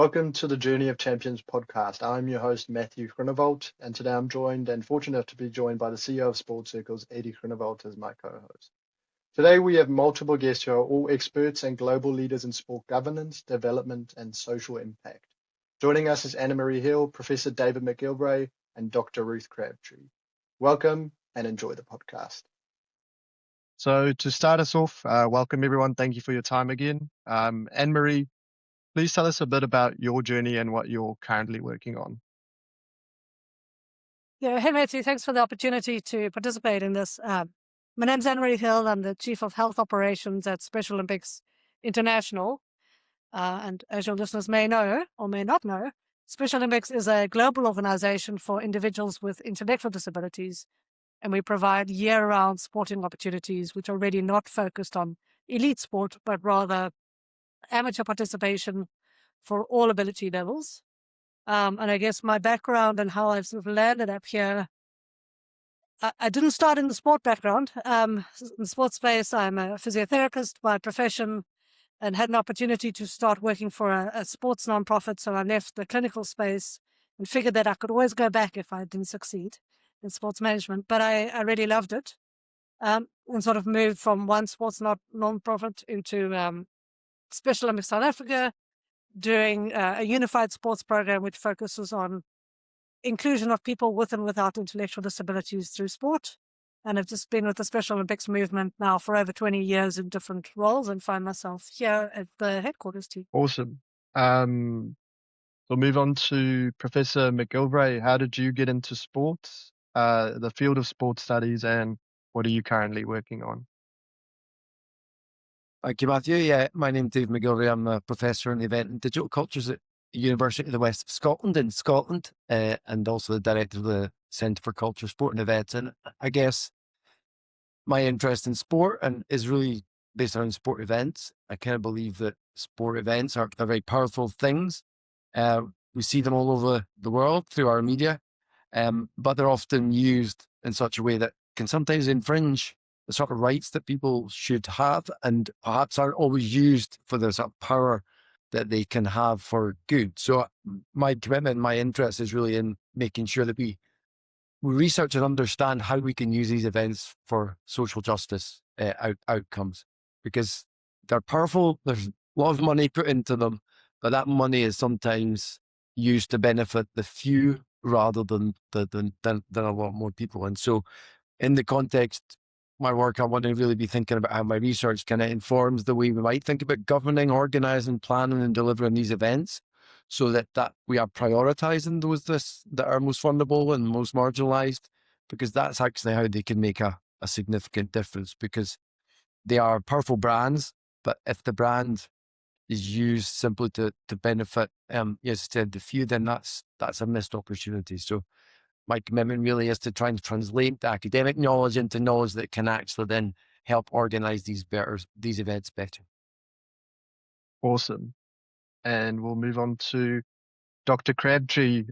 Welcome to the Journey of Champions podcast. I'm your host, Matthew Groenewold, and today I'm joined and fortunate to be joined by the CEO of SportCirqls, Eddie Groenewold, as my co-host. Today we have multiple guests who are all experts and global leaders in sport governance, development, and social impact. Joining us is Annemarie Hill, Professor David McGillivray, and Dr. Ruth Crabtree. Welcome and enjoy the podcast. So to start us off, welcome everyone. Thank you for your time again. Annemarie, please tell us a bit about your journey and what you're currently working on. Yeah, hey Matthew, thanks for the opportunity to participate in this. My name's Annemarie Hill. I'm the Chief of Health Operations at Special Olympics International. And as your listeners may know or may not know, Special Olympics is a global organization for individuals with intellectual disabilities. And we provide year-round sporting opportunities, which are really not focused on elite sport, but rather amateur participation for all ability levels. And I guess my background and how I've sort of landed up here, I didn't start in the sport background. In the sports space, I'm a physiotherapist by profession and had an opportunity to start working for a sports nonprofit. So I left the clinical space and figured that I could always go back if I didn't succeed in sports management. But I really loved it and sort of moved from one sports nonprofit into Special Olympics South Africa, doing a unified sports program which focuses on inclusion of people with and without intellectual disabilities through sport. And I've just been with the Special Olympics movement now for over 20 years in different roles and find myself here at the headquarters team. Awesome. We'll move on to Professor McGillivray. How did you get into sports, the field of sports studies, and what are you currently working on? Thank you, Matthew. Yeah, my name's Dave McGillivray. I'm a professor in event and digital cultures at the University of the West of Scotland in Scotland, and also the director of the Centre for Culture, Sport and Events. And I guess my interest in sport and is really based on sport events. I kind of believe that sport events are very powerful things. We see them all over the world through our media, but they're often used in such a way that can sometimes infringe the sort of rights that people should have, and perhaps aren't always used for the sort of power that they can have for good. So my commitment, my interest is really in making sure that we research and understand how we can use these events for social justice outcomes, because they're powerful. There's a lot of money put into them, but that money is sometimes used to benefit the few rather than a lot more people. And so in the context my work, I want to really be thinking about how my research kind of informs the way we might think about governing, organizing, planning, and delivering these events, so that we are prioritizing those that are most vulnerable and most marginalized, because that's actually how they can make a significant difference, because they are powerful brands. But if the brand is used simply to benefit, as I said, the few, then that's a missed opportunity. So my commitment really is to try and translate the academic knowledge into knowledge that can actually then help organize these events better. Awesome. And we'll move on to Dr. Crabtree.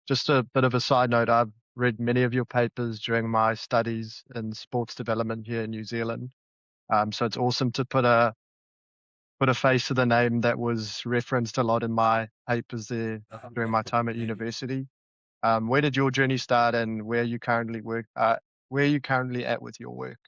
Just a bit of a side note, I've read many of your papers during my studies in sports development here in New Zealand. So it's awesome to put a face to the name that was referenced a lot in my papers there during my time at university. Where did your journey start, and where you currently work? Where are you currently at with your work?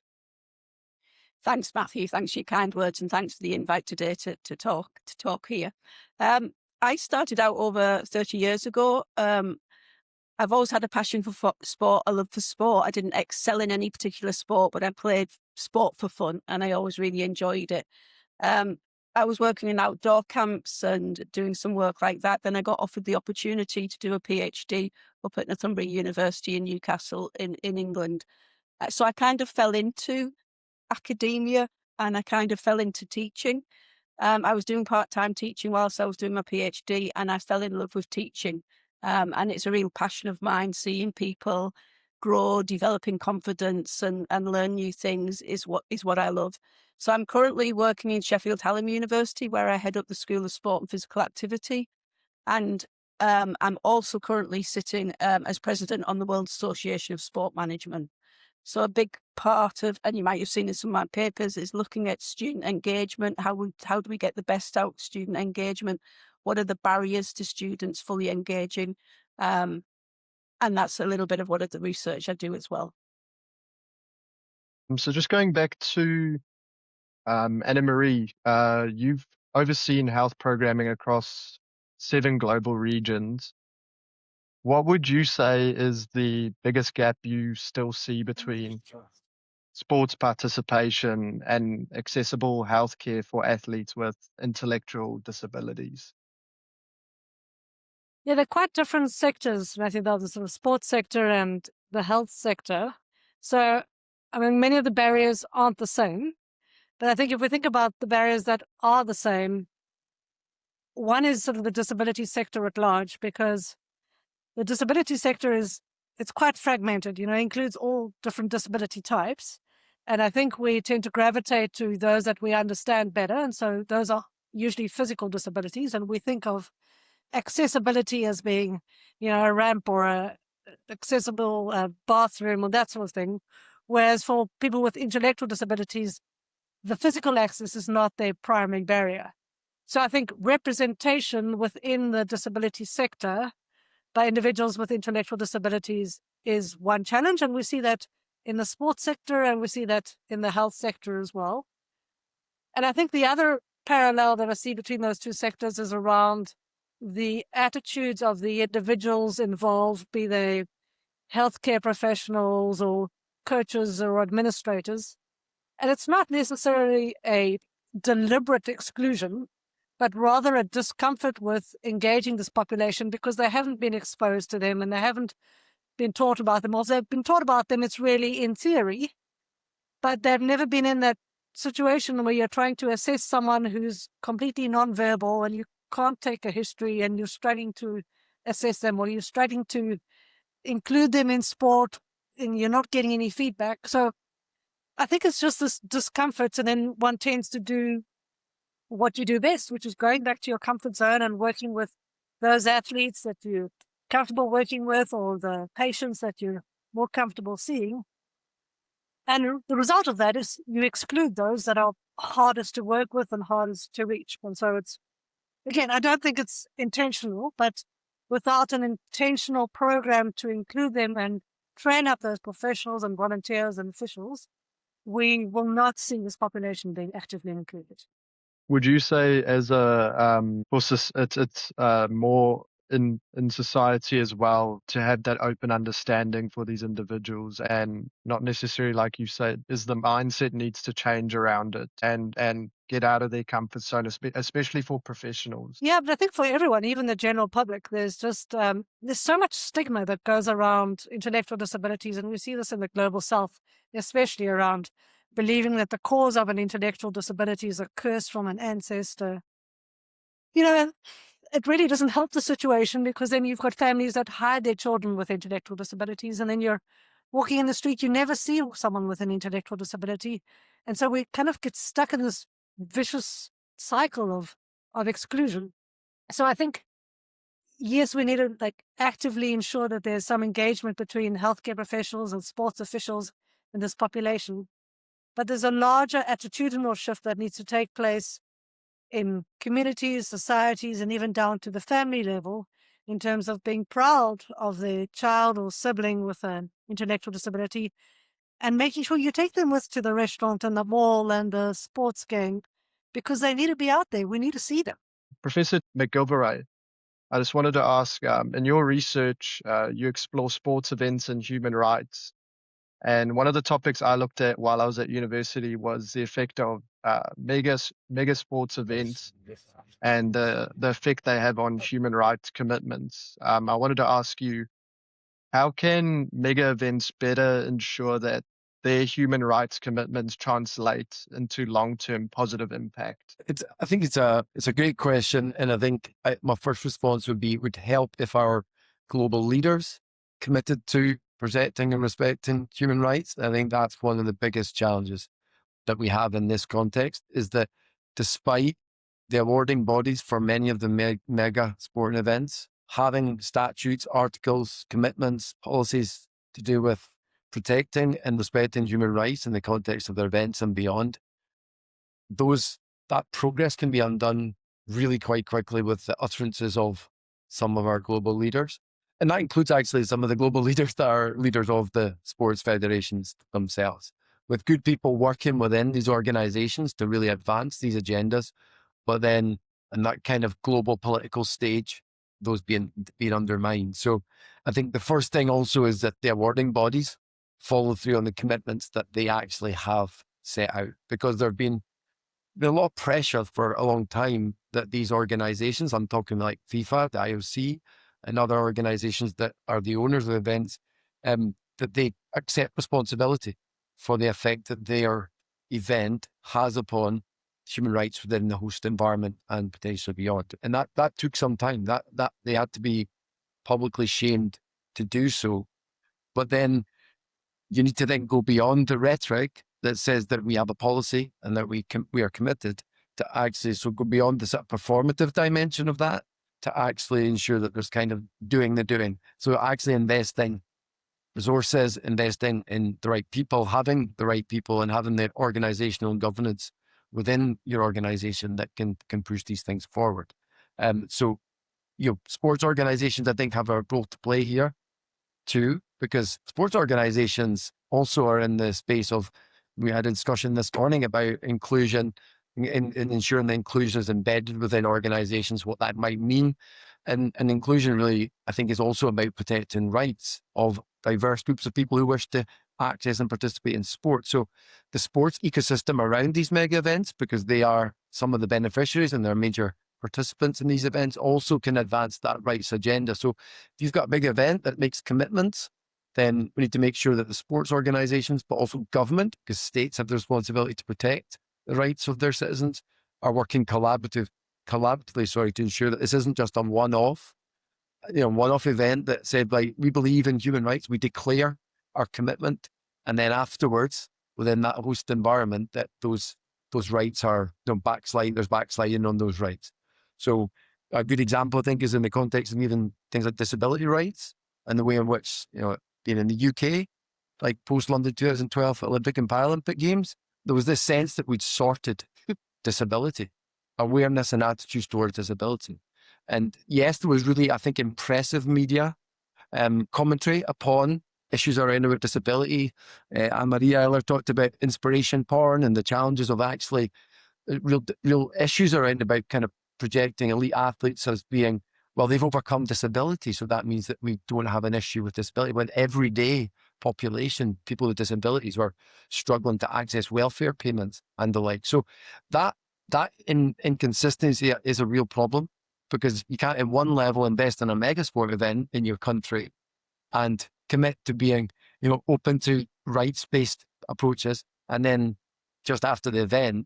Thanks, Matthew. Thanks for your kind words, and thanks for the invite today to talk here. I started out over 30 years ago. I've always had a passion for sport, a love for sport. I didn't excel in any particular sport, but I played sport for fun, and I always really enjoyed it. I was working in outdoor camps and doing some work like that. Then I got offered the opportunity to do a PhD up at Northumbria University in Newcastle in England. So I kind of fell into academia, and I kind of fell into teaching. I was doing part-time teaching whilst I was doing my PhD, and I fell in love with teaching. And it's a real passion of mine. Seeing people grow, developing confidence and learn new things is what I love. So I'm currently working in Sheffield Hallam University, where I head up the School of Sport and Physical Activity. And I'm also currently sitting as president on the World Association of Sport Management. So a big part of, and you might have seen in some of my papers, is looking at student engagement. How do we get the best out of student engagement? what are the barriers to students fully engaging? And that's a little bit of what of the research I do as well. So just going back to Annemarie, you've overseen health programming across 7 global regions. What would you say is the biggest gap you still see between sports participation and accessible healthcare for athletes with intellectual disabilities? Yeah, they're quite different sectors, Matthew, the sort of sports sector and the health sector. So, I mean, many of the barriers aren't the same. But I think if we think about the barriers that are the same, one is sort of the disability sector at large, because the disability sector it's quite fragmented, includes all different disability types. And I think we tend to gravitate to those that we understand better. And so those are usually physical disabilities. And we think of accessibility as being, a ramp or a accessible bathroom or that sort of thing. Whereas for people with intellectual disabilities, the physical access is not their primary barrier. So I think representation within the disability sector by individuals with intellectual disabilities is one challenge. And we see that in the sports sector and we see that in the health sector as well. And I think the other parallel that I see between those two sectors is around the attitudes of the individuals involved, be they healthcare professionals or coaches or administrators. And it's not necessarily a deliberate exclusion, but rather a discomfort with engaging this population because they haven't been exposed to them and they haven't been taught about them. Or if they've been taught about them, it's really in theory, but they've never been in that situation where you're trying to assess someone who's completely nonverbal and you can't take a history and you're struggling to assess them, or you're struggling to include them in sport and you're not getting any feedback. So I think it's just this discomfort, and then one tends to do what you do best, which is going back to your comfort zone and working with those athletes that you're comfortable working with or the patients that you're more comfortable seeing. And the result of that is you exclude those that are hardest to work with and hardest to reach. And so it's, again, I don't think it's intentional, but without an intentional program to include them and train up those professionals and volunteers and officials, we will not see this population being actively included. Would you say as it's more in society as well to have that open understanding for these individuals, and not necessarily, like you said, is the mindset needs to change around it and get out of their comfort zone, especially for professionals? Yeah, but I think for everyone, even the general public, there's just there's so much stigma that goes around intellectual disabilities, and we see this in the global south, especially around believing that the cause of an intellectual disability is a curse from an ancestor. It really doesn't help the situation, because then you've got families that hide their children with intellectual disabilities, and then you're walking in the street, you never see someone with an intellectual disability. And so we kind of get stuck in this vicious cycle of exclusion. So I think, yes, we need to actively ensure that there's some engagement between healthcare professionals and sports officials in this population. But there's a larger attitudinal shift that needs to take place in communities, societies, and even down to the family level, in terms of being proud of the child or sibling with an intellectual disability and making sure you take them with to the restaurant and the mall and the sports game, because they need to be out there. We need to see them. Professor McGillivray, I just wanted to ask, in your research, you explore sports events and human rights. And one of the topics I looked at while I was at university was the effect of mega sports events and the effect they have on human rights commitments. I wanted to ask you, how can mega events better ensure that their human rights commitments translate into long-term positive impact? I think it's a great question, and I think my first response would help if our global leaders committed to protecting and respecting human rights. I think that's one of the biggest challenges that we have in this context, is that despite the awarding bodies for many of the mega sporting events having statutes, articles, commitments, policies to do with protecting and respecting human rights in the context of their events and beyond, that progress can be undone really quite quickly with the utterances of some of our global leaders. And that includes actually some of the global leaders that are leaders of the sports federations themselves, with good people working within these organizations to really advance these agendas. But then in that kind of global political stage, those being undermined. So I think the first thing also is that the awarding bodies follow through on the commitments that they actually have set out, because there have been a lot of pressure for a long time that these organizations, I'm talking like FIFA, the IOC, and other organizations that are the owners of events, that they accept responsibility for the effect that their event has upon human rights within the host environment and potentially beyond. And that took some time. That they had to be publicly shamed to do so. But then you need to then go beyond the rhetoric that says that we have a policy and that we are committed to actually, so go beyond the sort of performative dimension of that to actually ensure that there's kind of doing the doing. So actually investing resources, investing in the right people, having the right people, and having the organizational governance within your organization that can push these things forward. So, sports organizations, I think, have a role to play here too, because sports organizations also are in the space of, we had a discussion this morning about inclusion, in ensuring the inclusion is embedded within organizations, what that might mean. And inclusion really, I think, is also about protecting rights of diverse groups of people who wish to access and participate in sport. So the sports ecosystem around these mega events, because they are some of the beneficiaries and they're major participants in these events, also can advance that rights agenda. So if you've got a big event that makes commitments, then we need to make sure that the sports organizations, but also government, because states have the responsibility to protect the rights of their citizens, are working collaboratively, to ensure that this isn't just a one-off event that said, like, we believe in human rights, we declare our commitment, and then afterwards, within that host environment, that those rights are, there's backsliding on those rights. So a good example, I think, is in the context of even things like disability rights and the way in which, being in the UK, like post-London 2012 Olympic and Paralympic Games, there was this sense that we'd sorted disability, awareness and attitudes towards disability. And yes, there was really, I think, impressive media commentary upon issues around about disability. Annemarie earlier talked about inspiration porn and the challenges of actually real issues around about kind of projecting elite athletes as being, well, they've overcome disability, so that means that we don't have an issue with disability, when everyday population, people with disabilities, were struggling to access welfare payments and the like. So that inconsistency is a real problem, because you can't at one level invest in a mega sport event in your country and commit to being, open to rights-based approaches, and then just after the event,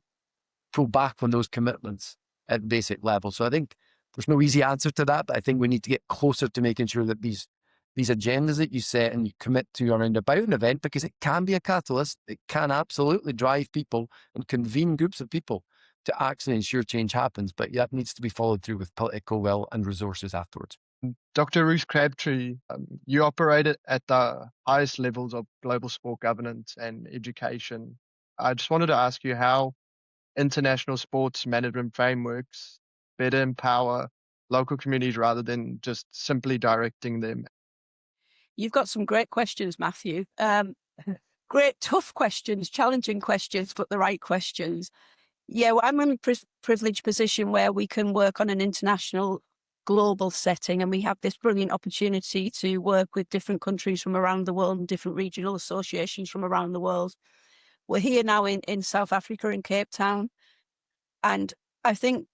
pull back on those commitments at basic level. So I think there's no easy answer to that, but I think we need to get closer to making sure that these agendas that you set and you commit to around about an event, because it can be a catalyst, it can absolutely drive people and convene groups of people to actually ensure change happens, but that needs to be followed through with political will and resources afterwards. Dr. Ruth Crabtree, you operate at the highest levels of global sport governance and education. I just wanted to ask you how international sports management frameworks better empower local communities rather than just simply directing them. You've got some great questions, Matthew. Great, tough questions, challenging questions, but the right questions. Yeah, well, I'm in a privileged position where we can work on an international global setting, and we have this brilliant opportunity to work with different countries from around the world and different regional associations from around the world. We're here now in South Africa, in Cape Town, and I think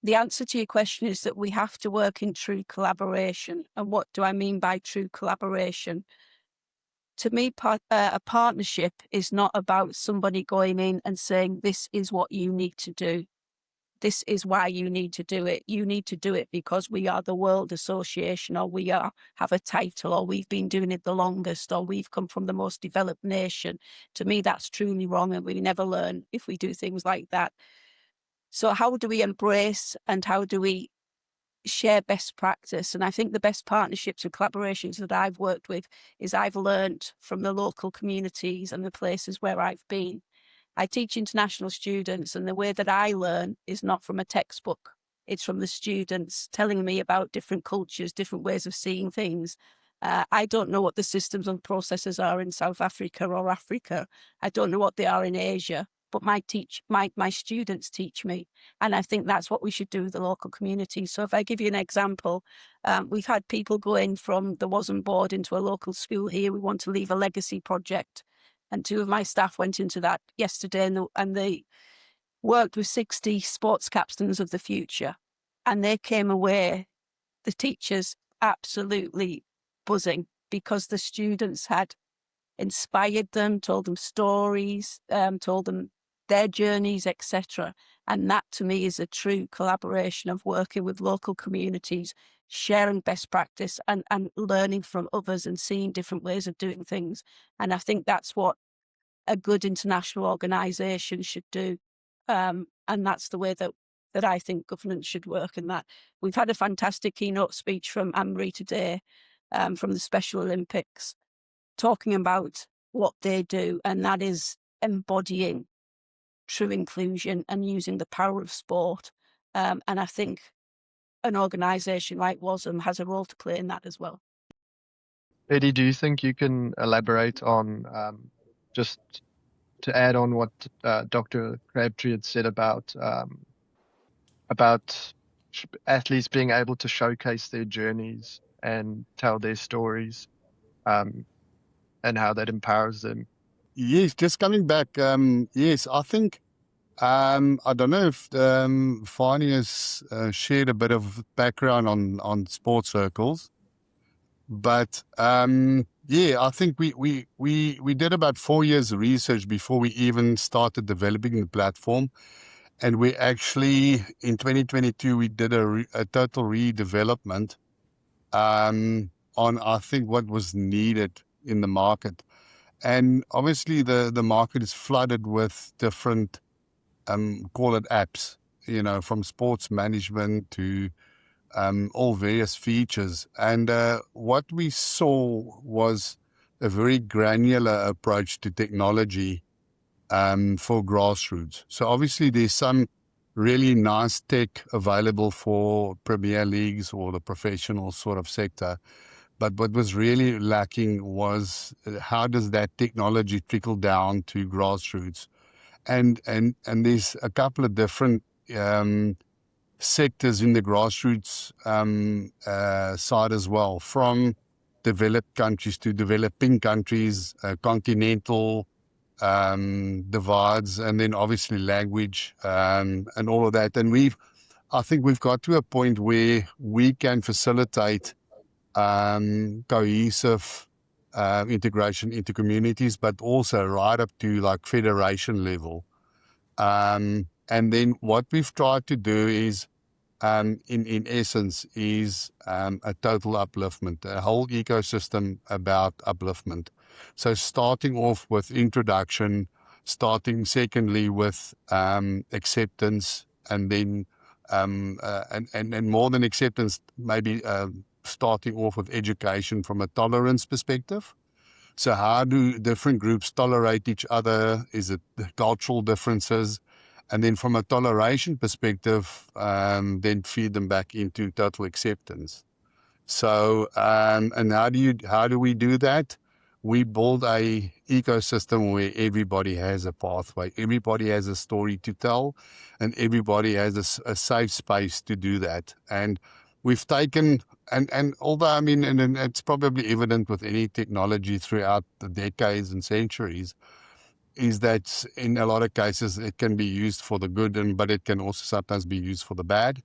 the answer to your question is that we have to work in true collaboration. And what do I mean by true collaboration? To me, a partnership is not about somebody going in and saying, this is what you need to do. This is why you need to do it. You need to do it because we are the World Association, or we have a title, or we've been doing it the longest, or we've come from the most developed nation. To me, that's truly wrong, and we never learn if we do things like that. So how do we embrace and how do we share best practice? And I think the best partnerships and collaborations that I've worked with is I've learned from the local communities and the places where I've been. I teach international students, and the way that I learn is not from a textbook. It's from the students telling me about different cultures, different ways of seeing things. I don't know what the systems and processes are in South Africa or Africa. I don't know what they are in Asia, but my students teach me. And I think that's what we should do with the local community. So if I give you an example, we've had people go in from the Wasm board into a local school here. We want to leave a legacy project. And 2 of my staff went into that yesterday, and they worked with 60 sports captains of the future. And they came away, the teachers, absolutely buzzing, because the students had inspired them, told them stories, told them their journeys, etc. And that to me is a true collaboration of working with local communities, sharing best practice and learning from others and seeing different ways of doing things. And I think that's what a good international organisation should do. And that's the way that I think governance should work. And that we've had a fantastic keynote speech from Annemarie today, from the Special Olympics, talking about what they do, and that is embodying true inclusion and using the power of sport. And I think an organisation like WASM has a role to play in that as well. Eddie, do you think you can elaborate on, just to add on what Dr. Crabtree had said about athletes being able to showcase their journeys and tell their stories, and how that empowers them? Yes, just coming back. Yes, I think, I don't know if Fani has shared a bit of background on SportCirqls, but yeah, I think we did about 4 years of research before we even started developing the platform. And we actually, in 2022, we did a total redevelopment on, I think, what was needed in the market. And obviously the market is flooded with different, call it apps, from sports management to all various features. And what we saw was a very granular approach to technology for grassroots. So obviously there's some really nice tech available for premier leagues or the professional sort of sector. But what was really lacking was how does that technology trickle down to grassroots? And there's a couple of different sectors in the grassroots side as well, from developed countries to developing countries, continental divides, and then obviously language and all of that. And I think we've got to a point where we can facilitate cohesive integration into communities, but also right up to like federation level. And then what we've tried to do is, in essence, is a total upliftment, a whole ecosystem about upliftment. So starting off with introduction, starting secondly with acceptance, and then and more than acceptance, maybe starting off with education from a tolerance perspective. So how do different groups tolerate each other? Is it the cultural differences? And then from a toleration perspective, then feed them back into total acceptance. So, and how do we do that? We build a ecosystem where everybody has a pathway, everybody has a story to tell, and everybody has a safe space to do that. And we've taken, and although, I mean, and it's probably evident with any technology throughout the decades and centuries, is that in a lot of cases it can be used for the good, but it can also sometimes be used for the bad.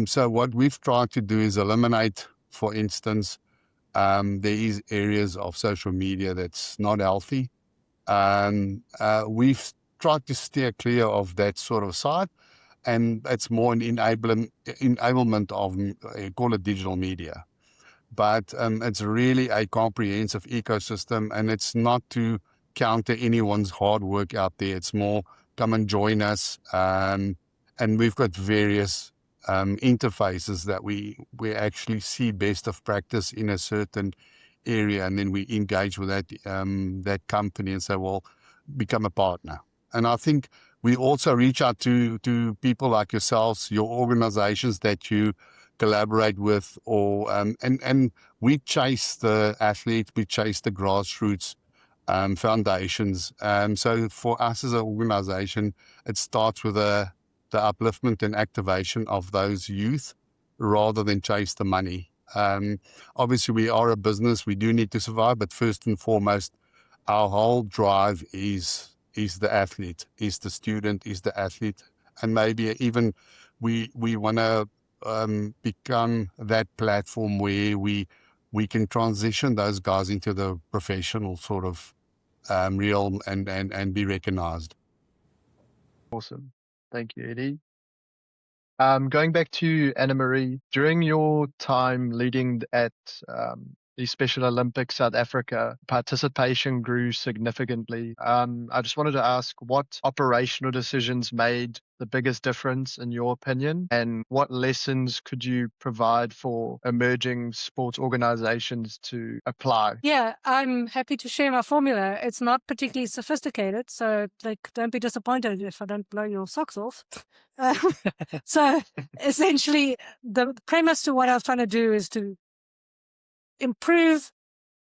So what we've tried to do is eliminate, for instance, there is areas of social media that's not healthy. We've tried to steer clear of that sort of side, and it's more an enablement of, call it digital media. But it's really a comprehensive ecosystem, and it's not to counter anyone's hard work out there. It's more, come and join us. And we've got various interfaces that we actually see best of practice in a certain area, and then we engage with that company and say, well, become a partner. And I think we also reach out to people like yourselves, your organizations that you collaborate with, or and we chase the athletes, we chase the grassroots foundations. So for us as an organization, it starts with the upliftment and activation of those youth rather than chase the money. Obviously, we are a business, we do need to survive, but first and foremost, our whole drive is the athlete, is the student, is the athlete, and maybe even we want to become that platform where we can transition those guys into the professional sort of realm and be recognized. Awesome. Thank you, Eddie. Going back to Annemarie, during your time leading at the Special Olympics South Africa, participation grew significantly. I just wanted to ask what operational decisions made the biggest difference in your opinion, and what lessons could you provide for emerging sports organizations to apply? Yeah, I'm happy to share my formula. It's not particularly sophisticated, so don't be disappointed if I don't blow your socks off. So essentially, the premise to what I was trying to do is to improve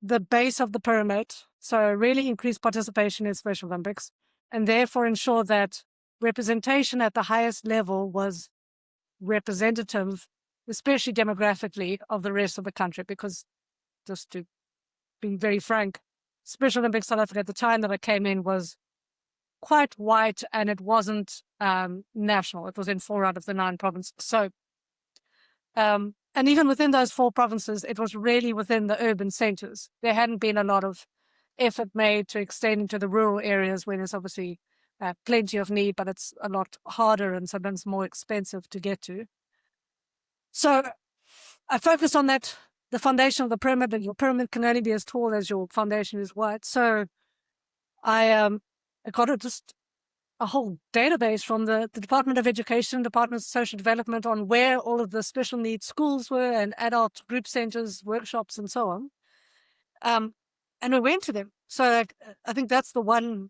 the base of the pyramid, so really increase participation in Special Olympics, and therefore ensure that representation at the highest level was representative, especially demographically, of the rest of the country. Because, just to be very frank, Special Olympics South Africa at the time that I came in was quite white, and it wasn't national. It was in 4 out of the 9 provinces. So, and even within those 4 provinces, it was really within the urban centers. There hadn't been a lot of effort made to extend into the rural areas where there's obviously plenty of need, but it's a lot harder and sometimes more expensive to get to. So I focused on that, the foundation of the pyramid, and your pyramid can only be as tall as your foundation is wide. So I got a whole database from the Department of Education, Department of Social Development, on where all of the special needs schools were and adult group centers, workshops, and so on. And we went to them. So I think that's the one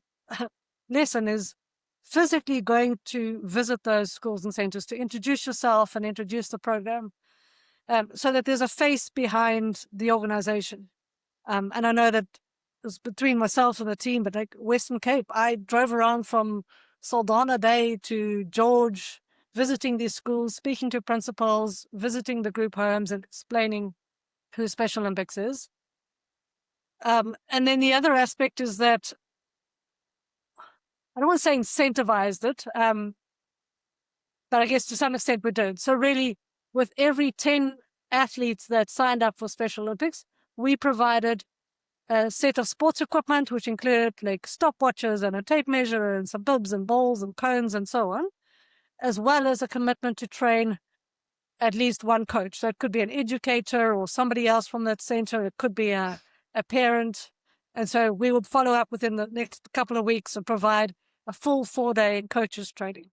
lesson, is physically going to visit those schools and centers to introduce yourself and introduce the program, so that there's a face behind the organization. And I know that it was between myself and the team, but like Western Cape, I drove around from Saldanha Bay to George, visiting these schools, speaking to principals, visiting the group homes and explaining who Special Olympics is. And then the other aspect is that I don't want to say incentivized it, but I guess to some extent we did. So really, with every 10 athletes that signed up for Special Olympics, we provided a set of sports equipment, which included like stopwatches and a tape measure and some bibs and balls and cones and so on, as well as a commitment to train at least one coach. So it could be an educator or somebody else from that center. It could be a parent. And so we would follow up within the next couple of weeks and provide a full 4-day coaches training.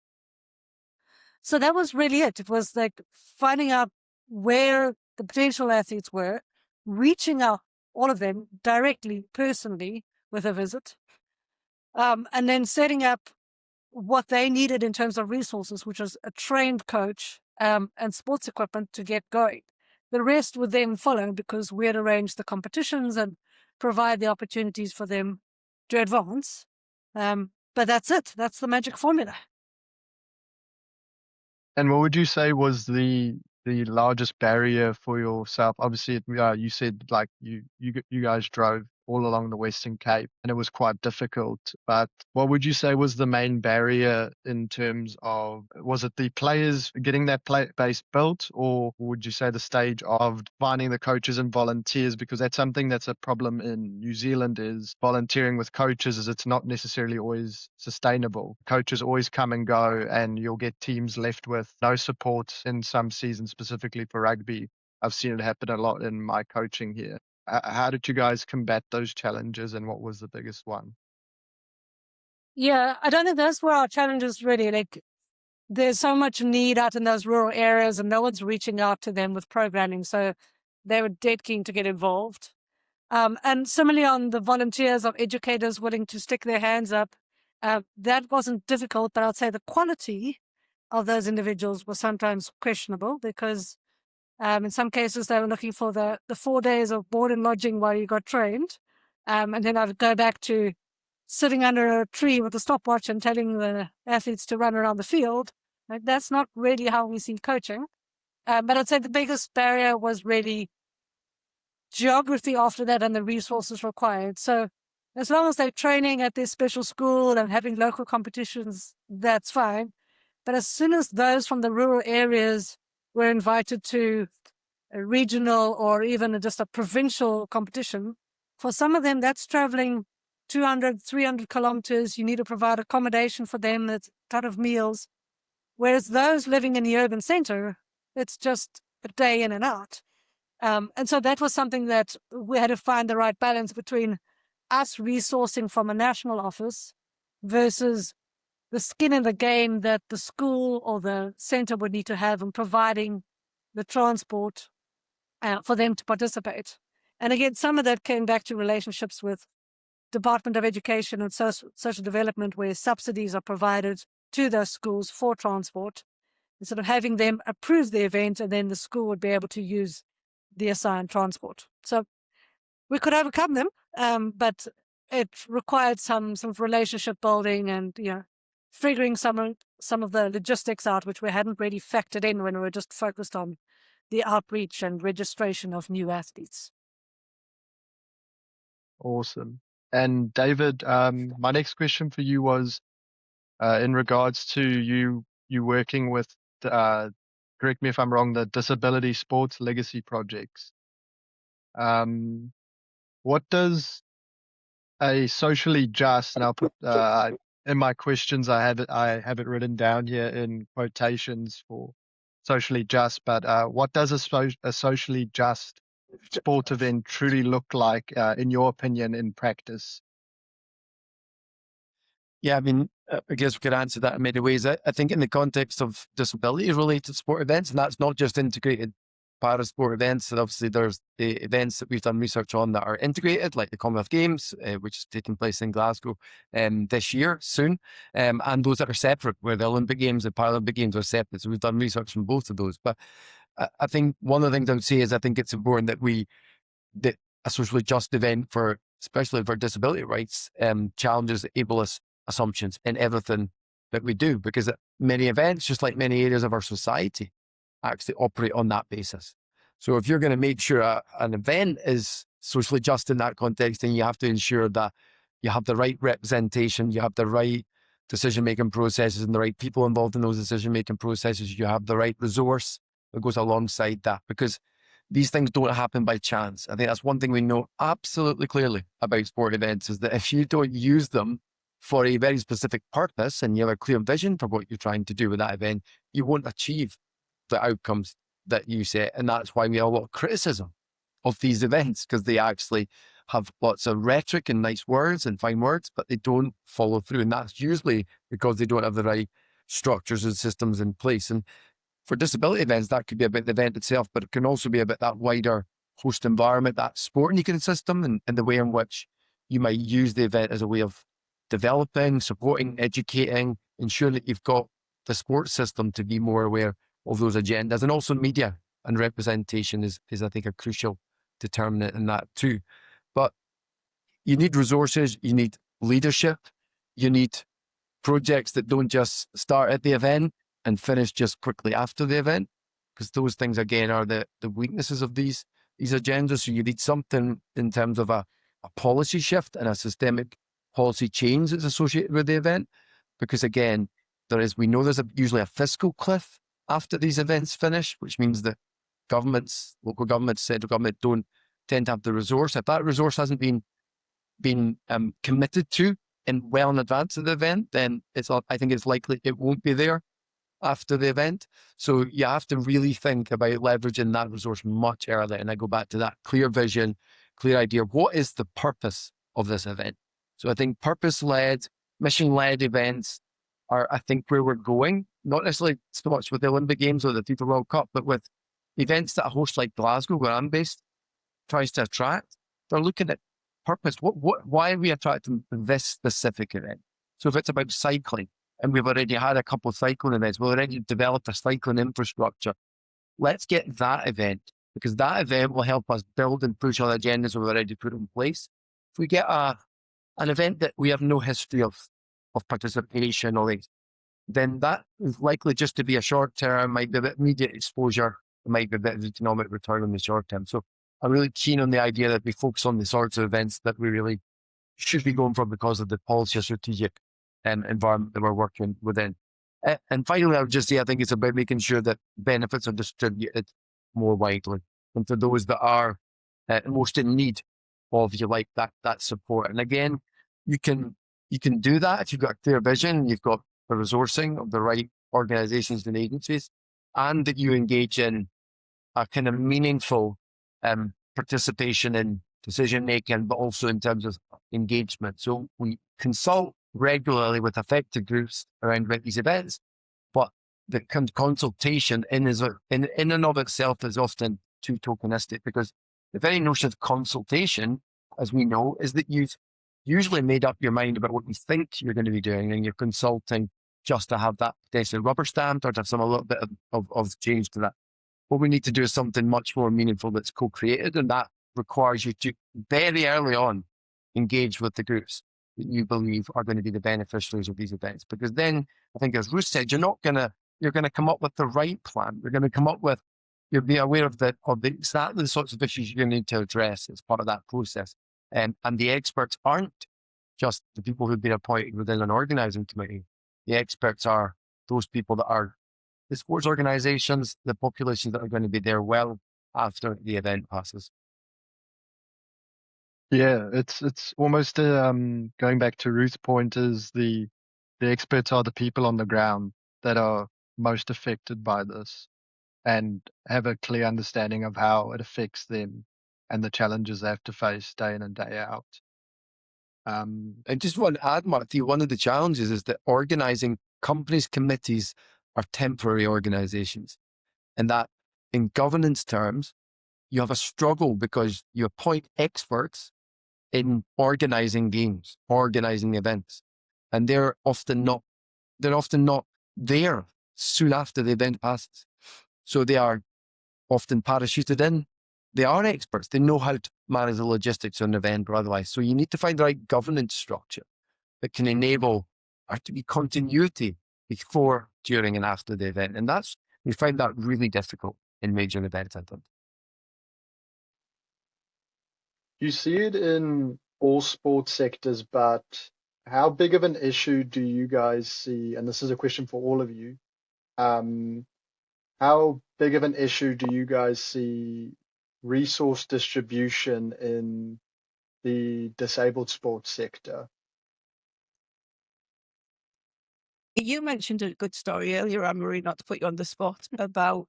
So that was really it. It was like finding out where the potential athletes were, reaching out all of them directly, personally, with a visit, and then setting up what they needed in terms of resources, which was a trained coach and sports equipment to get going. The rest would then follow, because we had arranged the competitions and provide the opportunities for them to advance. But that's it. That's the magic formula. And what would you say was the largest barrier for yourself? Obviously, you said like you guys drove all along the Western Cape, and it was quite difficult. But what would you say was the main barrier in terms of, was it the players getting that base built, or would you say the stage of finding the coaches and volunteers? Because that's something that's a problem in New Zealand, is volunteering with coaches, is it's not necessarily always sustainable. Coaches always come and go, and you'll get teams left with no support in some seasons, specifically for rugby. I've seen it happen a lot in my coaching here. How did you guys combat those challenges, and what was the biggest one? Yeah, I don't think those were our challenges, really. Like, there's so much need out in those rural areas, and no one's reaching out to them with programming. So they were dead keen to get involved. And similarly on the volunteers of educators willing to stick their hands up That wasn't difficult, but I'd say the quality of those individuals was sometimes questionable because in some cases they were looking for the 4 days of board and lodging while you got trained. And then I'd go back to sitting under a tree with a stopwatch and telling the athletes to run around the field. Like, that's not really how we see coaching. But I'd say the biggest barrier was really geography after that and the resources required. So as long as they're training at their special school and having local competitions, that's fine. But as soon as those from the rural areas were invited to a regional or even just a provincial competition, for some of them, that's traveling 200, 300 kilometers. You need to provide accommodation for them, that's ton of meals. Whereas those living in the urban center, it's just a day in and out. And so that was something that we had to find the right balance between us resourcing from a national office versus the skin in the game that the school or the center would need to have in providing the transport for them to participate. And again, some of that came back to relationships with Department of Education and Social Development, where subsidies are provided to those schools for transport, instead of having them approve the event and then the school would be able to use the assigned transport. So we could overcome them, but it required some relationship building and figuring some of the logistics out, which we hadn't really factored in when we were just focused on the outreach and registration of new athletes. Awesome. And David, my next question for you was in regards to you working with, correct me if I'm wrong, the Disability Sports Legacy Projects. What does a socially just, and I'll put in my questions, I have it written down here in quotations for socially just, but what does a socially just sport event truly look like, in your opinion, in practice? Yeah, I mean, I guess we could answer that in many ways. I think in the context of disability-related sport events, and that's not just integrated para-sport events, and obviously there's the events that we've done research on that are integrated, like the Commonwealth Games, which is taking place in Glasgow this year, soon, and those that are separate, where the Olympic Games and Paralympic Games are separate. So we've done research on both of those. But I think one of the things I would say is I think it's important that a socially just event, especially for disability rights, challenges ableist assumptions in everything that we do, because many events, just like many areas of our society, actually operate on that basis. So if you're going to make sure an event is socially just in that context, then you have to ensure that you have the right representation, you have the right decision-making processes and the right people involved in those decision-making processes, you have the right resource that goes alongside that, because these things don't happen by chance. I think that's one thing we know absolutely clearly about sport events, is that if you don't use them for a very specific purpose and you have a clear vision for what you're trying to do with that event, you won't achieve the outcomes that you set. And that's why we have a lot of criticism of these events, because they actually have lots of rhetoric and nice words and fine words, but they don't follow through. And that's usually because they don't have the right structures and systems in place. And for disability events, that could be about the event itself, but it can also be about that wider host environment, that sporting ecosystem, and the way in which you might use the event as a way of developing, supporting, educating, ensuring that you've got the sports system to be more aware of those agendas. And also media and representation is I think, a crucial determinant in that too. But you need resources, you need leadership, you need projects that don't just start at the event and finish just quickly after the event, because those things, again, are the weaknesses of these agendas. So you need something in terms of a policy shift and a systemic policy change that's associated with the event, because again, we know there's usually a fiscal cliff after these events finish, which means that governments, local governments, central government don't tend to have the resource. If that resource hasn't been committed to well in advance of the event, then I think it's likely it won't be there after the event. So you have to really think about leveraging that resource much earlier. And I go back to that clear vision, clear idea. What is the purpose of this event? So I think purpose-led, mission-led events are, I think, where we're going, not necessarily so much with the Olympic Games or the FIFA World Cup, but with events that a host like Glasgow, where I'm based, tries to attract. They're looking at purpose. Why are we attracting this specific event? So if it's about cycling, and we've already had a couple of cycling events, we've already developed a cycling infrastructure, let's get that event, because that event will help us build and push on agendas we've already put in place. If we get an event that we have no history of participation or like, then that is likely just to be a short term, might be a bit immediate exposure, it might be a bit of economic return in the short term. So I'm really keen on the idea that we focus on the sorts of events that we really should be going for because of the policy or strategic environment that we're working within. And finally, I would just say, I think it's about making sure that benefits are distributed more widely and for those that are most in need of, if you like, that support. And again, you can do that if you've got a clear vision, you've got the resourcing of the right organizations and agencies, and that you engage in a kind of meaningful participation in decision making, but also in terms of engagement. So we consult regularly with affected groups around these events, but the consultation in and of itself is often too tokenistic, because the very notion of consultation, as we know, is that you've usually made up your mind about what you think you're going to be doing, and you're consulting just to have that potentially rubber stamped or to have a little bit of change to that. What we need to do is something much more meaningful that's co-created, and that requires you to very early on engage with the groups that you believe are going to be the beneficiaries of these events. Because then, I think as Ruth said, you're going to come up with the right plan. You're going to come up with, you'll be aware of exactly the sorts of issues you're going to need to address as part of that process. And the experts aren't just the people who've been appointed within an organising committee. The experts are those people that are the sports organisations, the populations that are going to be there well after the event passes. Yeah, it's almost going back to Ruth's point, is the experts are the people on the ground that are most affected by this and have a clear understanding of how it affects them and the challenges they have to face day in and day out. I just want to add, Marty, one of the challenges is that organising companies' committees are temporary organisations, and that in governance terms, you have a struggle because you appoint experts in organising games, organising events, and they're often not there soon after the event passes. So they are often parachuted in. They are experts. They know how to manage the logistics of an event or otherwise. So you need to find the right governance structure that can enable there to be continuity before, during, and after the event. And we find that really difficult in major events, I think. You see it in all sports sectors, but how big of an issue do you guys see, and this is a question for all of you, how big of an issue do you guys see resource distribution in the disabled sports sector? You mentioned a good story earlier, Annemarie, not to put you on the spot, about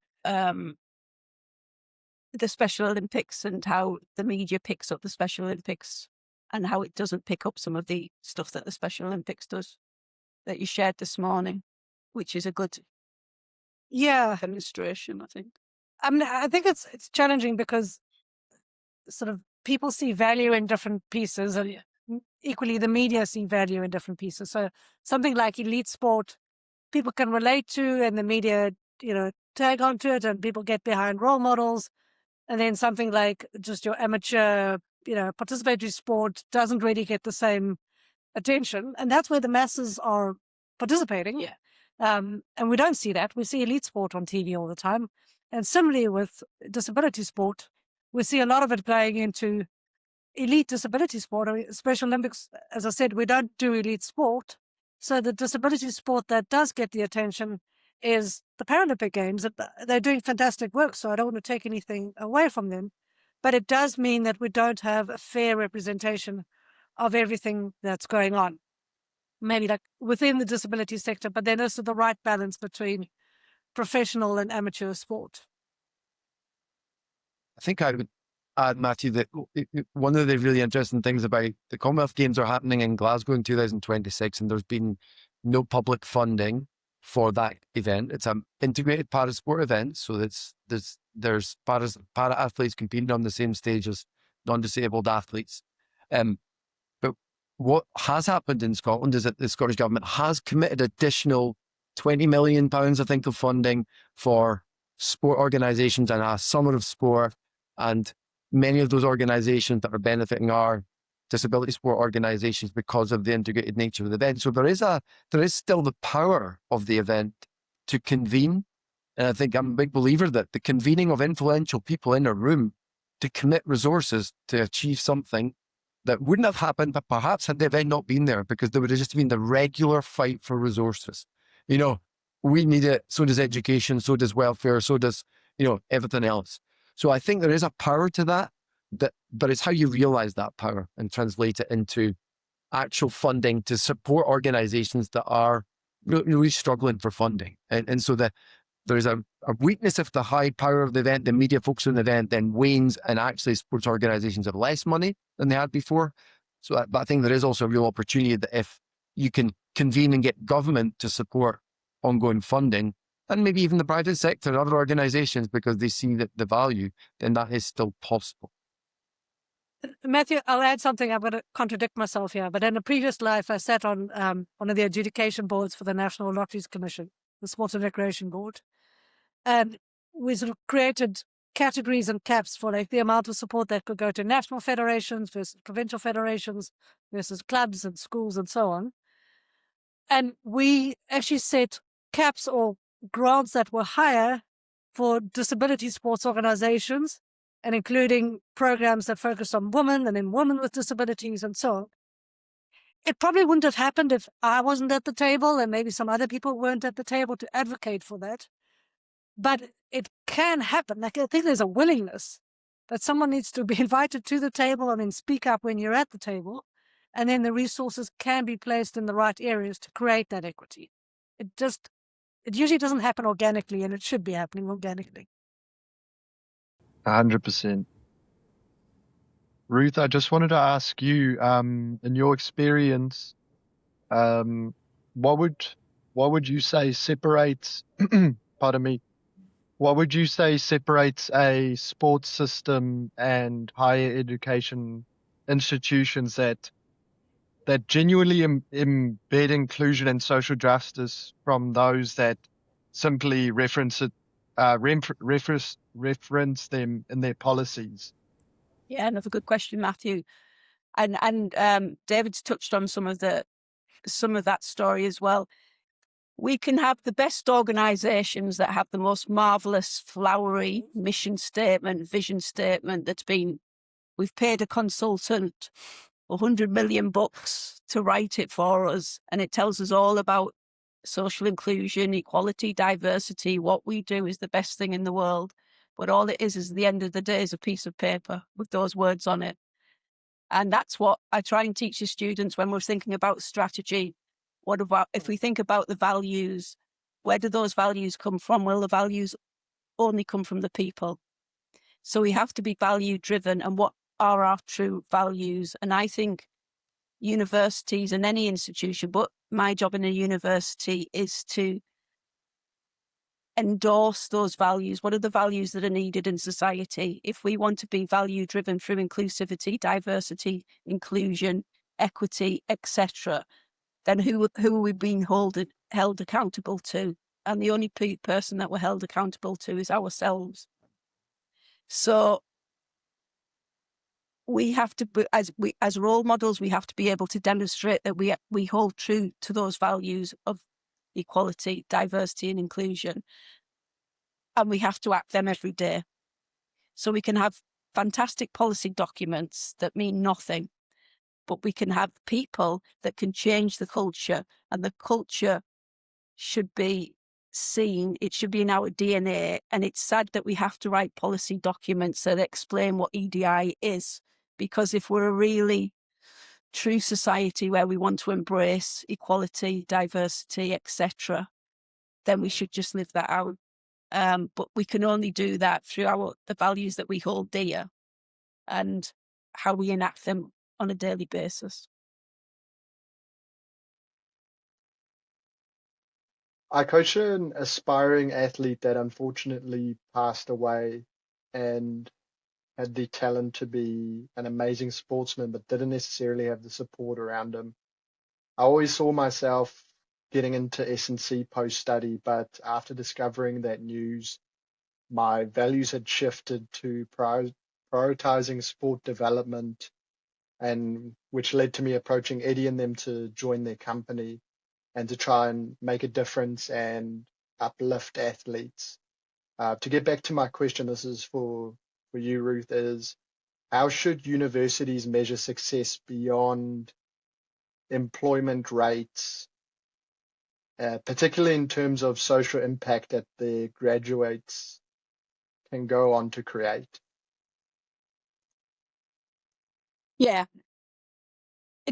the Special Olympics and how the media picks up the Special Olympics and how it doesn't pick up some of the stuff that the Special Olympics does, that you shared this morning, which is a good demonstration, I think. I think it's challenging because sort of people see value in different pieces, and equally the media see value in different pieces. So something like elite sport, people can relate to, and the media, tag onto it, and people get behind role models. And then something like just your amateur, participatory sport doesn't really get the same attention. And that's where the masses are participating. Yeah. And we don't see that. We see elite sport on TV all the time. And similarly with disability sport, we see a lot of it going into elite disability sport. Special Olympics, as I said, we don't do elite sport. So the disability sport that does get the attention is the Paralympic Games. They're doing fantastic work, so I don't want to take anything away from them. But it does mean that we don't have a fair representation of everything that's going on. Maybe like within the disability sector, but then also the right balance between professional and amateur sport. I think I would add, Matthew, that one of the really interesting things about the Commonwealth Games are happening in Glasgow in 2026, and there's been no public funding for that event. It's an integrated para-sport event, so there's para-athletes competing on the same stage as non-disabled athletes. But what has happened in Scotland is that the Scottish Government has committed additional £20 million, I think, of funding for sport organisations and a summer of sport. And many of those organisations that are benefiting are disability sport organisations because of the integrated nature of the event. So there is still the power of the event to convene. And I think I'm a big believer that the convening of influential people in a room to commit resources to achieve something that wouldn't have happened, but perhaps had the event not been there, because there would have just been the regular fight for resources. We need it, so does education, so does welfare, so does, everything else. So I think there is a power to that, but it's how you realize that power and translate it into actual funding to support organizations that are really struggling for funding. And so there's a weakness if the high power of the event, the media focus on the event, then wanes, and actually sports organizations have less money than they had before. But I think there is also a real opportunity that if you can convene and get government to support ongoing funding, and maybe even the private sector and other organizations, because they see the value, then that is still possible. Matthew, I'll add something. I'm going to contradict myself here, but in a previous life, I sat on one of the adjudication boards for the National Lotteries Commission, the Sports and Recreation Board. And we sort of created categories and caps for like the amount of support that could go to national federations versus provincial federations versus clubs and schools and so on. And we actually set caps or grants that were higher for disability sports organizations, and including programs that focused on women and in women with disabilities and so on. It probably wouldn't have happened if I wasn't at the table and maybe some other people weren't at the table to advocate for that. But it can happen. Like, I think there's a willingness that someone needs to be invited to the table and then speak up when you're at the table. And then the resources can be placed in the right areas to create that equity. It usually doesn't happen organically, and it should be happening organically. 100%. Ruth, I just wanted to ask you, in your experience, what would you say separates, pardon me, what would you say separates a sports system and higher education institutions that genuinely embed inclusion and social justice from those that simply reference them in their policies? Yeah, another good question, Matthew. And David's touched on some of that story as well. We can have the best organisations that have the most marvellous, flowery mission statement, vision statement we've paid a consultant $100 million to write it for us, and it tells us all about social inclusion, equality, diversity. What we do is the best thing in the world. But all it is at the end of the day is a piece of paper with those words on it. And that's what I try and teach the students when we're thinking about strategy. What about if we think about the values? Where do those values come from? Well, the values only come from the people. So we have to be value driven. And what are our true values? And I think universities and any institution, but my job in a university is to endorse those values. What are the values that are needed in society? If we want to be value driven through inclusivity, diversity, inclusion, equity, etc., then who are we being held accountable to? And the only person that we're held accountable to is ourselves. So we have to be, as role models, we have to be able to demonstrate that we hold true to those values of equality, diversity, and inclusion. And we have to act them every day. So we can have fantastic policy documents that mean nothing, but we can have people that can change the culture, and the culture should be seen. It should be in our DNA. And it's sad that we have to write policy documents that explain what EDI is, because if we're a really true society where we want to embrace equality, diversity, etc., then we should just live that out. But we can only do that through the values that we hold dear and how we enact them on a daily basis. I coached an aspiring athlete that unfortunately passed away, and had the talent to be an amazing sportsman, but didn't necessarily have the support around him. I always saw myself getting into S&C post-study, but after discovering that news, my values had shifted to prioritizing sport development, and which led to me approaching Eddie and them to join their company and to try and make a difference and uplift athletes. To get back to my question, this is for you, Ruth, is how should universities measure success beyond employment rates, particularly in terms of social impact that their graduates can go on to create? Yeah,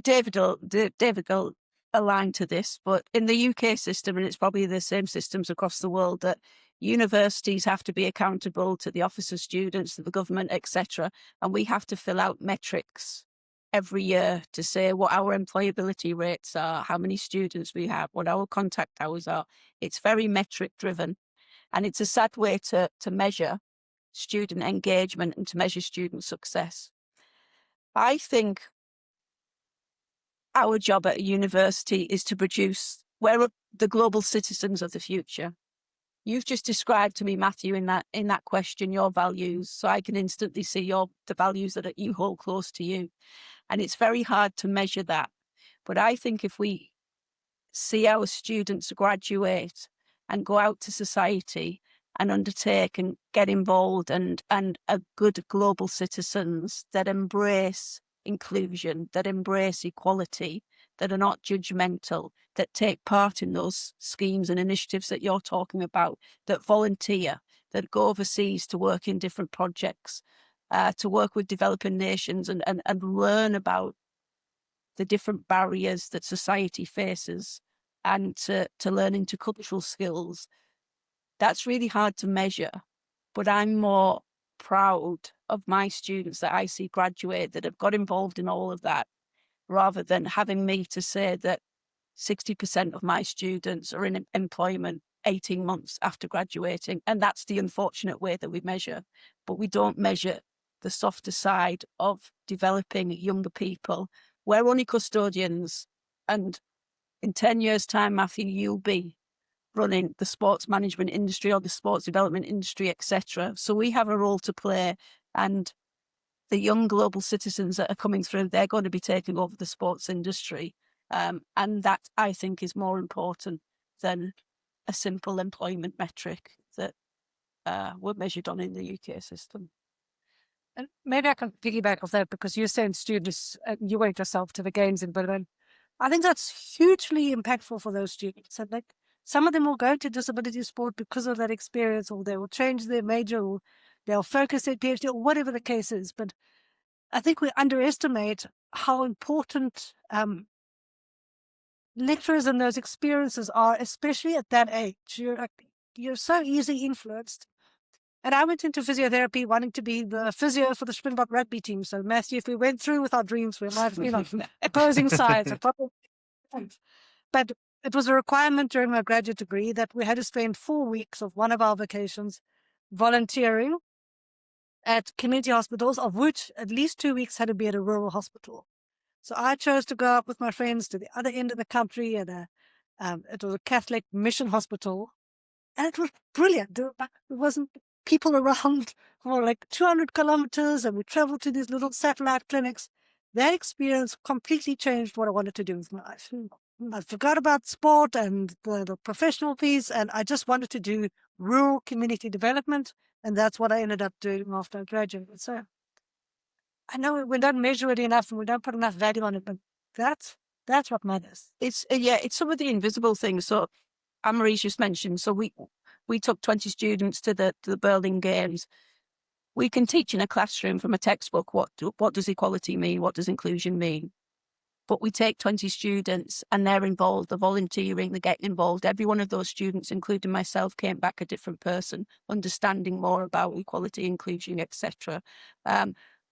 David will align to this, but in the UK system, and it's probably the same systems across the world, that universities have to be accountable to the office of students, to the government, etc. And we have to fill out metrics every year to say what our employability rates are, how many students we have, what our contact hours are. It's very metric driven. And it's a sad way to measure student engagement and to measure student success. I think our job at a university is to produce, we're the global citizens of the future. You've just described to me, Matthew, in that question, your values. So I can instantly see the values that you hold close to you. And it's very hard to measure that. But I think if we see our students graduate and go out to society and undertake and get involved and are good global citizens that embrace inclusion, that embrace equality, that are not judgmental, that take part in those schemes and initiatives that you're talking about, that volunteer, that go overseas to work in different projects, to work with developing nations and learn about the different barriers that society faces and to learn intercultural skills. That's really hard to measure, but I'm more proud of my students that I see graduate that have got involved in all of that, rather than having me to say that 60% of my students are in employment 18 months after graduating. And that's the unfortunate way that we measure, but we don't measure the softer side of developing younger people. We're only custodians, and in 10 years' time, Matthew, you'll be running the sports management industry or the sports development industry, etc. So we have a role to play, and the young global citizens that are coming through, they're going to be taking over the sports industry. And that, I think, is more important than a simple employment metric that we're measured on in the UK system. And maybe I can piggyback off that, because you send students, you went yourself to the games in Berlin. I think that's hugely impactful for those students. And like, some of them will go to disability sport because of that experience, or they will change their major, or they'll focus their PhD, or whatever the case is. But I think we underestimate how important lecturers and those experiences are, especially at that age. You're so easily influenced. And I went into physiotherapy wanting to be the physio for the Springbok rugby team. So, Matthew, if we went through with our dreams, we might have been on opposing sides. But it was a requirement during my graduate degree that we had to spend 4 weeks of one of our vacations volunteering at community hospitals, of which at least 2 weeks had to be at a rural hospital. So I chose to go up with my friends to the other end of the country, and it was a Catholic mission hospital, and it was brilliant. There wasn't people around for like 200 kilometers, and we traveled to these little satellite clinics. That experience completely changed what I wanted to do with my life. I forgot about sport and the professional piece, and I just wanted to do rural community development, and that's what I ended up doing after I graduated. So I know we don't measure it enough and we don't put enough value on it, but that's what matters. It's some of the invisible things. So Annemarie just mentioned, so we took 20 students to the Berlin Games. We can teach in a classroom from a textbook what does equality mean, what does inclusion mean. But we take 20 students and they're involved, they're volunteering, they're getting involved. Every one of those students, including myself, came back a different person, understanding more about equality, inclusion, etc.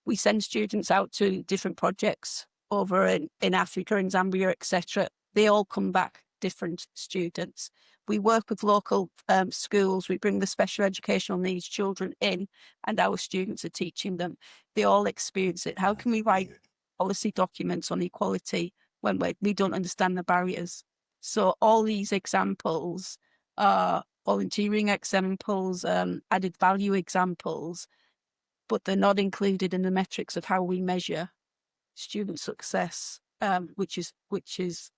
We send students out to different projects over in Africa, in Zambia, etc. They all come back different students. we work with local schools. We bring the special educational needs children in, and our students are teaching them. They all experience it. How can we write policy documents on equality when we don't understand the barriers? So all these examples are volunteering examples, added value examples, but they're not included in the metrics of how we measure student success, which is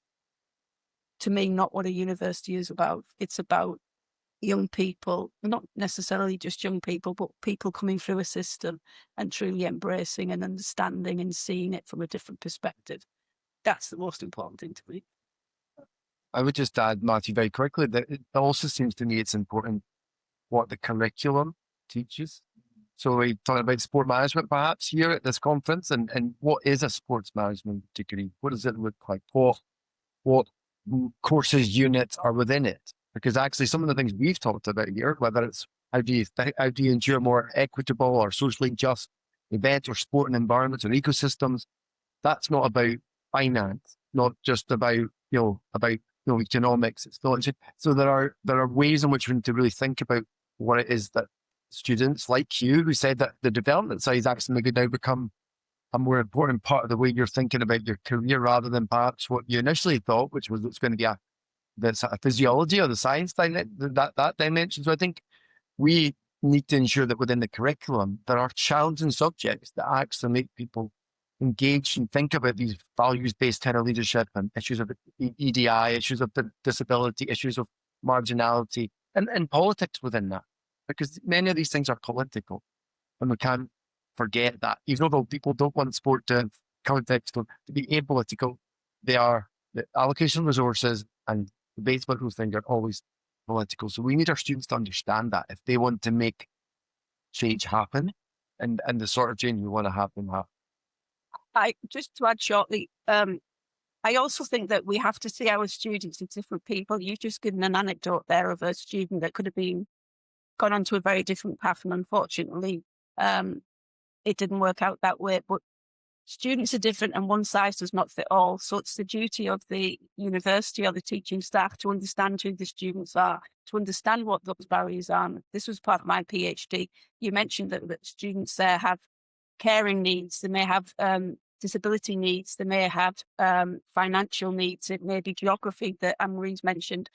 to me not what a university is about. It's about young people, not necessarily just young people, but people coming through a system and truly embracing and understanding and seeing it from a different perspective. That's the most important thing to me. I would just add, Matthew, very quickly, that it also seems to me it's important what the curriculum teaches. So we talked about sport management perhaps here at this conference, and what is a sports management degree? What does it look like? What courses, units are within it? Because actually some of the things we've talked about here, whether it's how do you ensure more equitable or socially just events or sport and environments or ecosystems, that's not about finance, not just about economics. It's not. So there are ways in which we need to really think about what it is that students like you, who said that the development side is actually going to now become a more important part of the way you're thinking about your career, rather than perhaps what you initially thought, which was it's going to be a physiology or the science that dimension. So I think we need to ensure that within the curriculum there are challenging subjects that actually make people engage and think about these values-based kind of leadership and issues of EDI, issues of disability, issues of marginality, and politics within that. Because many of these things are political, and we can't forget that. Even though people don't want sport to have context, to be apolitical, the allocation of resources and debates about those things are always political. So we need our students to understand that if they want to make change happen, and the sort of change we want to happen. I just to add shortly, I also think that we have to see our students as different people. You've just given an anecdote there of a student that could have gone onto a very different path, and unfortunately, it didn't work out that way. But students are different, and one size does not fit all. So it's the duty of the university or the teaching staff to understand who the students are, to understand what those barriers are. This was part of my PhD. You mentioned that students there have caring needs, they may have disability needs, they may have financial needs, it may be geography that Annemarie's mentioned.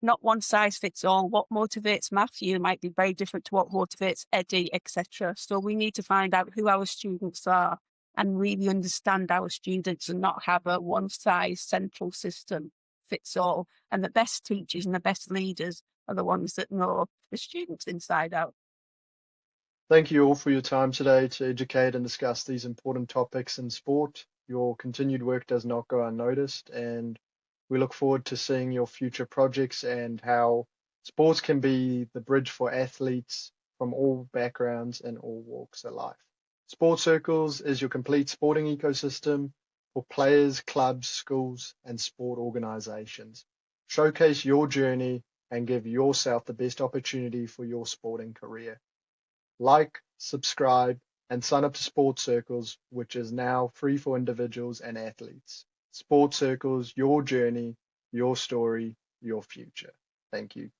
Not one size fits all. What motivates Matthew might be very different to what motivates Eddie, etc. So we need to find out who our students are and really understand our students, and not have a one size central system fits all. And the best teachers and the best leaders are the ones that know the students inside out. Thank you all for your time today to educate and discuss these important topics in sport. Your continued work does not go unnoticed, and we look forward to seeing your future projects and how sports can be the bridge for athletes from all backgrounds and all walks of life. SportCirqls is your complete sporting ecosystem for players, clubs, schools, and sport organizations. Showcase your journey and give yourself the best opportunity for your sporting career. Like, subscribe, and sign up to SportCirqls, which is now free for individuals and athletes. SportCirqls, your journey, your story, your future. Thank you.